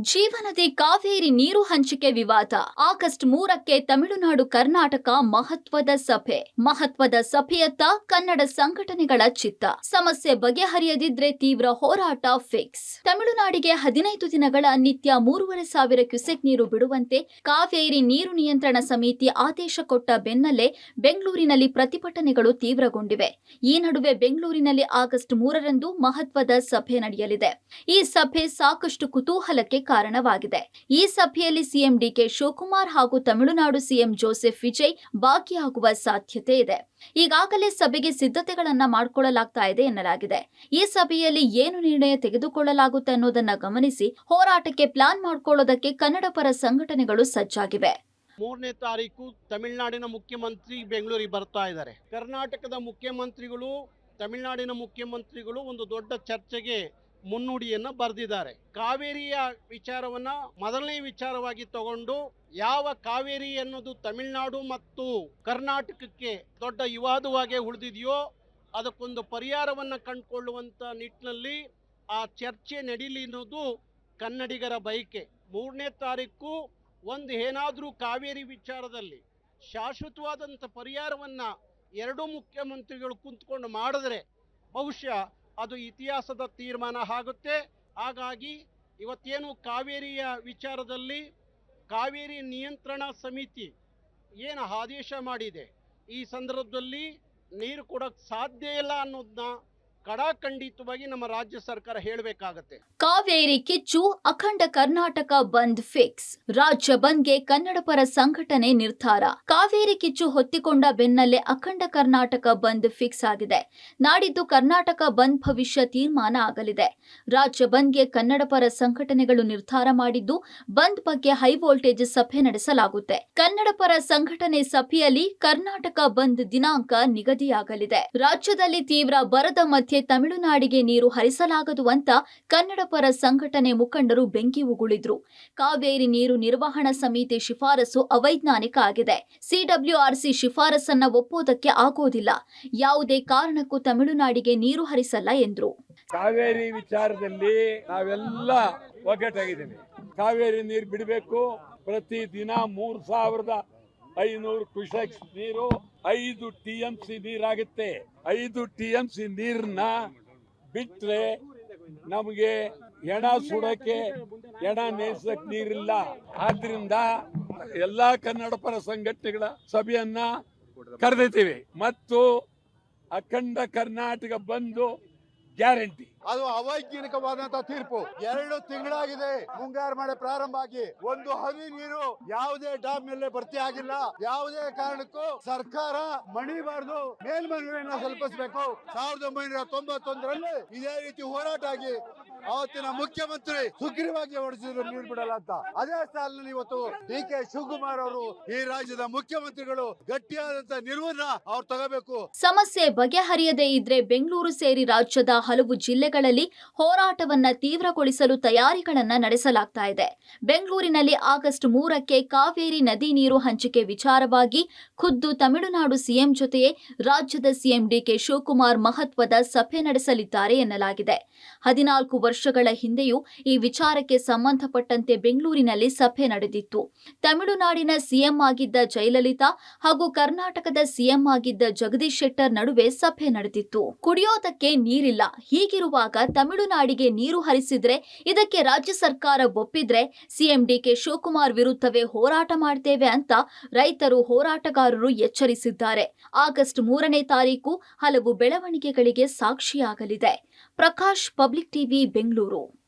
ಜೀವನದಿ ಕಾವೇರಿ ನೀರು ಹಂಚಿಕೆ ವಿವಾದ. ಆಗಸ್ಟ್ 3ಕ್ಕೆ ತಮಿಳುನಾಡು ಕರ್ನಾಟಕ ಮಹತ್ವದ ಸಭೆಯತ್ತ ಕನ್ನಡ ಸಂಘಟನೆಗಳ ಚಿತ್ತ. ಸಮಸ್ಯೆ ಬಗೆಹರಿಯದಿದ್ರೆ ತೀವ್ರ ಹೋರಾಟ ಫಿಕ್ಸ್. ತಮಿಳುನಾಡಿಗೆ 15 ದಿನಗಳ ನಿತ್ಯ 3,500 ಕ್ಯೂಸೆಕ್ ನೀರು ಬಿಡುವಂತೆ ಕಾವೇರಿ ನೀರು ನಿಯಂತ್ರಣ ಸಮಿತಿ ಆದೇಶ ಕೊಟ್ಟ ಬೆನ್ನಲ್ಲೇ ಬೆಂಗಳೂರಿನಲ್ಲಿ ಪ್ರತಿಭಟನೆಗಳು ತೀವ್ರಗೊಂಡಿವೆ. ಈ ನಡುವೆ ಬೆಂಗಳೂರಿನಲ್ಲಿ ಆಗಸ್ಟ್ 3ರಂದು ಮಹತ್ವದ ಸಭೆ ನಡೆಯಲಿದೆ. ಈ ಸಭೆ ಸಾಕಷ್ಟು ಕುತೂಹಲಕ್ಕೆ ಕಾರಣವಾಗಿದೆ. ಈ ಸಭೆಯಲ್ಲಿ ಸಿಎಂ ಡಿಕೆ ಶಿವಕುಮಾರ್ ಹಾಗೂ ತಮಿಳುನಾಡು ಸಿಎಂ ಜೋಸೆಫ್ ವಿಜಯ್ ಭಾಗಿಯಾಗುವ ಸಾಧ್ಯತೆ ಇದೆ. ಈಗಾಗಲೇ ಸಭೆಗೆ ಸಿದ್ಧತೆಗಳನ್ನ ಮಾಡಿಕೊಳ್ಳಲಾಗ್ತಾ ಇದೆ ಎನ್ನಲಾಗಿದೆ. ಈ ಸಭೆಯಲ್ಲಿ ಏನು ನಿರ್ಣಯ ತೆಗೆದುಕೊಳ್ಳಲಾಗುತ್ತೆ ಅನ್ನೋದನ್ನ ಗಮನಿಸಿ ಹೋರಾಟಕ್ಕೆ ಪ್ಲಾನ್ ಮಾಡಿಕೊಳ್ಳೋದಕ್ಕೆ ಕನ್ನಡ ಪರ ಸಂಘಟನೆಗಳು ಸಜ್ಜಾಗಿವೆ. 3ನೇ ತಾರೀಕು ತಮಿಳುನಾಡಿನ ಮುಖ್ಯಮಂತ್ರಿ ಬೆಂಗಳೂರಿಗೆ ಬರ್ತಾ ಇದ್ದಾರೆ. ಕರ್ನಾಟಕದ ಮುಖ್ಯಮಂತ್ರಿಗಳು ತಮಿಳುನಾಡಿನ ಮುಖ್ಯಮಂತ್ರಿಗಳು ಒಂದು ದೊಡ್ಡ ಚರ್ಚೆಗೆ ಮುನ್ನುಡಿಯನ್ನು ಬರೆದಿದ್ದಾರೆ. ಕಾವೇರಿಯ ವಿಚಾರವನ್ನ ಮೊದಲನೇ ವಿಚಾರವಾಗಿ ತಗೊಂಡು ಯಾವ ಕಾವೇರಿ ಅನ್ನೋದು ತಮಿಳುನಾಡು ಮತ್ತು ಕರ್ನಾಟಕಕ್ಕೆ ದೊಡ್ಡ ವಿವಾದವಾಗಿ ಉಳಿದಿದೆಯೋ ಅದಕ್ಕೊಂದು ಪರಿಹಾರವನ್ನು ಕಂಡುಕೊಳ್ಳುವಂತ ನಿಟ್ಟಿನಲ್ಲಿ ಆ ಚರ್ಚೆ ನಡೀಲಿ ಅನ್ನೋದು ಕನ್ನಡಿಗರ ಬಯಕೆ. 3ನೇ ತಾರೀಕು ಒಂದು ಏನಾದರೂ ಕಾವೇರಿ ವಿಚಾರದಲ್ಲಿ ಶಾಶ್ವತವಾದಂಥ ಪರಿಹಾರವನ್ನ ಎರಡೂ ಮುಖ್ಯಮಂತ್ರಿಗಳು ಕುಂತ್ಕೊಂಡು ಮಾಡಿದ್ರೆ ಬಹುಶಃ ಅದು ಇತಿಹಾಸದ ತೀರ್ಮಾನ ಆಗುತ್ತೆ. ಹಾಗಾಗಿ ಇವತ್ತೇನು ಕಾವೇರಿಯ ವಿಚಾರದಲ್ಲಿ ಕಾವೇರಿ ನಿಯಂತ್ರಣ ಸಮಿತಿ ಏನು ಆದೇಶ ಮಾಡಿದೆ, ಈ ಸಂದರ್ಭದಲ್ಲಿ ನೀರು ಕೊಡೋಕ್ಕೆ ಸಾಧ್ಯ ಇಲ್ಲ ಅನ್ನೋದನ್ನ ಕಡಾಖಂಡಿತವಾಗಿ ನಮ್ಮ ರಾಜ್ಯ ಸರ್ಕಾರ ಹೇಳಬೇಕಾಗತ್ತೆ. ಕಾವೇರಿ ಕಿಚ್ಚು, ಅಖಂಡ ಕರ್ನಾಟಕ ಬಂದ್ ಫಿಕ್ಸ್. ರಾಜ್ಯ ಬಂದ್ಗೆ ಕನ್ನಡ ಪರ ಸಂಘಟನೆ ನಿರ್ಧಾರ. ಕಾವೇರಿ ಕಿಚ್ಚು ಹೊತ್ತಿಕೊಂಡ ಬೆನ್ನಲ್ಲೇ ಅಖಂಡ ಕರ್ನಾಟಕ ಬಂದ್ ಫಿಕ್ಸ್ ಆಗಿದೆ. ನಾಡಿದ್ದು ಕರ್ನಾಟಕ ಬಂದ್ ಭವಿಷ್ಯ ತೀರ್ಮಾನ ಆಗಲಿದೆ. ರಾಜ್ಯ ಬಂದ್ಗೆ ಕನ್ನಡ ಪರ ಸಂಘಟನೆಗಳು ನಿರ್ಧಾರ ಮಾಡಿದ್ದು ಬಂದ್ ಬಗ್ಗೆ ಹೈ ವೋಲ್ಟೇಜ್ ಸಭೆ ನಡೆಸಲಾಗುತ್ತೆ. ಕನ್ನಡ ಪರ ಸಂಘಟನೆ ಸಭೆಯಲ್ಲಿ ಕರ್ನಾಟಕ ಬಂದ್ ದಿನಾಂಕ ನಿಗದಿಯಾಗಲಿದೆ. ರಾಜ್ಯದಲ್ಲಿ ತೀವ್ರ ಬರದ ಮಧ್ಯೆ ತಮಿಳುನಾಡಿಗೆ ನೀರು ಹರಿಸಲಾಗದು ಅಂತ ಕನ್ನಡ ಪರ ಸಂಘಟನೆ ಮುಖಂಡರು ಬೆಂಕಿ ಉಗುಳಿದ್ರು. ಕಾವೇರಿ ನೀರು ನಿರ್ವಹಣಾ ಸಮಿತಿ ಶಿಫಾರಸು ಅವೈಜ್ಞಾನಿಕ ಆಗಿದೆ. ಸಿಡಬ್ಲ್ಯೂಆರ್ಸಿ ಶಿಫಾರಸನ್ನ ಒಪ್ಪೋದಕ್ಕೆ ಆಗೋದಿಲ್ಲ. ಯಾವುದೇ ಕಾರಣಕ್ಕೂ ತಮಿಳುನಾಡಿಗೆ ನೀರು ಹರಿಸಲ್ಲ ಎಂದ್ರು. ಕಾವೇರಿ ವಿಚಾರದಲ್ಲಿ ನಾವೆಲ್ಲ ಒಗ್ಗಟ್ಟಾಗಿದ್ದೀವಿ. ಕಾವೇರಿ ನೀರು ಬಿಡಬೇಕು. ಪ್ರತಿ ದಿನ 3,500 ಕ್ಯೂಸೆಕ್ ನೀರು 5 TMC ನೀರಾಗುತ್ತೆ. 5 TMC ನೀರನ್ನ ಬಿಟ್ರೆ ನಮಗೆ ಎಣ ಸುಡಕ್ಕೆ ಎಣ ನೇಸಕ್ ನೀರಿಲ್ಲ. ಆದ್ರಿಂದ ಎಲ್ಲಾ ಕನ್ನಡ ಪರ ಸಂಘಟನೆಗಳ ಸಭೆಯನ್ನ ಕರೆದಿದ್ದೀವಿ ಮತ್ತು ಅಖಂಡ ಕರ್ನಾಟಕ ಬಂದು ಗ್ಯಾರಂಟಿ. ಅದು ಅವೈಜ್ಞಾನಿಕವಾದಂತಹ ತೀರ್ಪು. 2 ತಿಂಗಳಾಗಿದೆ ಮುಂಗಾರು ಮಳೆ ಪ್ರಾರಂಭ ಆಗಿ, ಒಂದು ಹನಿ ನೀರು ಯಾವುದೇ ಡ್ಯಾಮ್ ಮೇಲೆ ಭರ್ತಿ ಆಗಿಲ್ಲ. ಯಾವುದೇ ಕಾರಣಕ್ಕೂ ಸರ್ಕಾರ ಮಣಿಬಾರದು, ಮೇಲ್ಮನವಿಯನ್ನು ಸಲ್ಲಿಸಬೇಕು. 1991ರಲ್ಲಿ ಇದೇ ರೀತಿ ಹೋರಾಟ ಆಗಿ ಅವತ್ತಿನ ಮುಖ್ಯಮಂತ್ರಿ ಸುಗ್ರೀವಾಗಿ ಹೊಡೆಸಿದ್ರು ನೀರು ಬಿಡಲ್ಲ ಅಂತ. ಅದೇ ಸಾಲಿನಲ್ಲಿ ಇವತ್ತು ಡಿಕೆ ಶಿವಕುಮಾರ್ ಅವರು ಈ ರಾಜ್ಯದ ಮುಖ್ಯಮಂತ್ರಿಗಳು ಗಟ್ಟಿಯಾದಂತಹ ನಿಲುವನ್ನ ಅವ್ರು ತಗೋಬೇಕು. ಸಮಸ್ಯೆ ಬಗೆಹರಿಯದೇ ಇದ್ರೆ ಬೆಂಗಳೂರು ಸೇರಿ ರಾಜ್ಯದ ಹಲವು ಜಿಲ್ಲೆಗಳಲ್ಲಿ ಹೋರಾಟವನ್ನ ತೀವ್ರಗೊಳಿಸಲು ತಯಾರಿಗಳನ್ನ ನಡೆಸಲಾಗ್ತಾ ಇದೆ. ಬೆಂಗಳೂರಿನಲ್ಲಿ ಆಗಸ್ಟ್ 3ಕ್ಕೆ ಕಾವೇರಿ ನದಿ ನೀರು ಹಂಚಿಕೆ ವಿಚಾರವಾಗಿ ಖುದ್ದು ತಮಿಳುನಾಡು ಸಿಎಂ ಜೊತೆಯೇ ರಾಜ್ಯದ ಸಿಎಂ ಡಿಕೆ ಶಿವಕುಮಾರ್ ಮಹತ್ವದ ಸಭೆ ನಡೆಸಲಿದ್ದಾರೆ ಎನ್ನಲಾಗಿದೆ. 14 ವರ್ಷಗಳ ಹಿಂದೆಯೂ ಈ ವಿಚಾರಕ್ಕೆ ಸಂಬಂಧಪಟ್ಟಂತೆ ಬೆಂಗಳೂರಿನಲ್ಲಿ ಸಭೆ ನಡೆದಿತ್ತು. ತಮಿಳುನಾಡಿನ ಸಿಎಂ ಆಗಿದ್ದ ಜಯಲಲಿತಾ ಹಾಗೂ ಕರ್ನಾಟಕದ ಸಿಎಂ ಆಗಿದ್ದ ಜಗದೀಶ್ ಶೆಟ್ಟರ್ ನಡುವೆ ಸಭೆ ನಡೆದಿತ್ತು. ಕುಡಿಯೋದಕ್ಕೆ ನೀರಿಲ್ಲ. ಹೀಗಿರುವಾಗ ತಮಿಳುನಾಡಿಗೆ ನೀರು ಹರಿಸಿದ್ರೆ ಇದಕ್ಕೆ ರಾಜ್ಯ ಸರ್ಕಾರ ಒಪ್ಪಿದ್ರೆ ಸಿಎಂ ಡಿಕೆ ಶಿವಕುಮಾರ್ ವಿರುದ್ಧವೇ ಹೋರಾಟ ಮಾಡ್ತೇವೆ ಅಂತ ರೈತರು, ಹೋರಾಟಗಾರರು ಎಚ್ಚರಿಸಿದ್ದಾರೆ. ಆಗಸ್ಟ್ 3ನೇ ತಾರೀಕು ಹಲವು ಬೆಳವಣಿಗೆಗಳಿಗೆ ಸಾಕ್ಷಿಯಾಗಲಿದೆ. Prakash, public TV, Bengaluru.